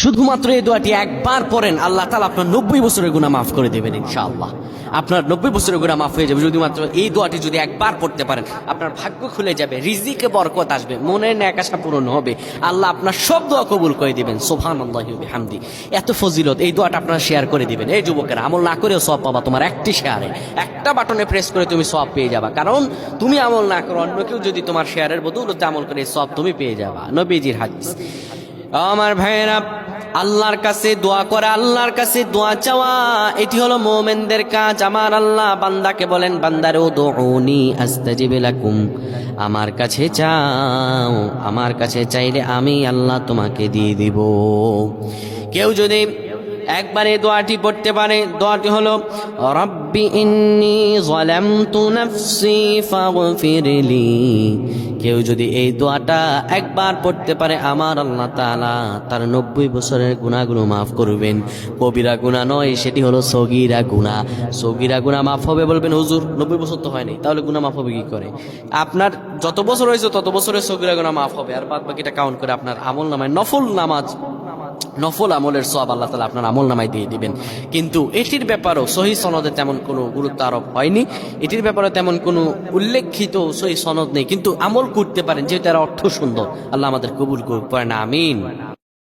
শুধুমাত্র এই দোয়াটি একবার পড়েন, আল্লাহ তাআলা আপনার 90 বছরের গুনাহ মাফ করে দেবেন ইনশাআল্লাহ। আপনার 90 বছরের গুনাহ মাফ হয়ে যাবে যদি মাত্র এই দোয়াটি যদি একবার পড়তে পারেন। আপনার ভাগ্য খুলে যাবে, রিজিকে বরকত আসবে, মনের ন্যাক আশা পূরণ হবে, আল্লাহ আপনার সব দোয়া কবুল করে দিবেন। সুবহানাল্লাহি ওয়া বিহামদি। এত ফজিলত, এই দোয়াটা আপনারা শেয়ার করে দিবেন। এই যুবকেরা, আমল না করেও সওয়াব পাবা। তোমার একটি শেয়ারে, একটা বাটনে প্রেস করে তুমি সওয়াব পেয়ে যাবা। কারণ তুমি আমল না করো, অন্য কেউ যদি তোমার শেয়ারের বদৌলতে আমল করে সওয়াব তুমি পেয়ে যাবা। নবীজির হাদিস। আমার ভাইয়েরা, আল্লাহর কাছে দোয়া করা, আল্লাহর কাছে দোয়া চাওয়া, এটি হলো মুমিনদের কাজ। আমার আল্লাহ বান্দাকে বলেন, বান্দারে উদউনি আস্তাজিব লাকুম, আমার কাছে চাও, আমার কাছে চাইলে আমি আল্লাহ তোমাকে দিয়ে দিব। কেউ যদি একবারে দোয়াটি পড়তে পারে, দোয়াটি হলো রব্বি ইন্নী যালামতু নাফসি ফাগফিরলি। কেউ যদি এই দোয়াটা একবার পড়তে পারে, আমার আল্লাহ তাআলা তার 90 বছরের গুনাহগুলো মাফ করবেন। কবিরা গুনাহ নয়, সেটি হলো সগীরা গুনাহ। সগীরা গুনাহ মাফ হবে। বলবেন হুজুর 90 বছর তো হয়নি, তাহলে গুনাহ মাফ হবে কি করে? আপনার যত বছর হয়েছে তত বছরের সগীরা গুনাহ মাফ হবে, আর বাদ বাকিটা কাউন্ট করে আপনার আমল নামায় নফল নামাজ, নফল আমলের সওয়াব আল্লাহ তাআলা আপনার আমল নামায় দিয়ে দিবেন। কিন্তু এটির ব্যাপারেও সহিহ সনদে তেমন কোনো গুরুত্ব আরোপ হয়নি, এটির ব্যাপারে তেমন কোনো উল্লেখিত সহিহ সনদ নেই। কিন্তু আমল করতে পারেন, যেহেতু এর অর্থ সুন্দর। আল্লাহ আমাদের কবুল করুক, পড়েন আমিন।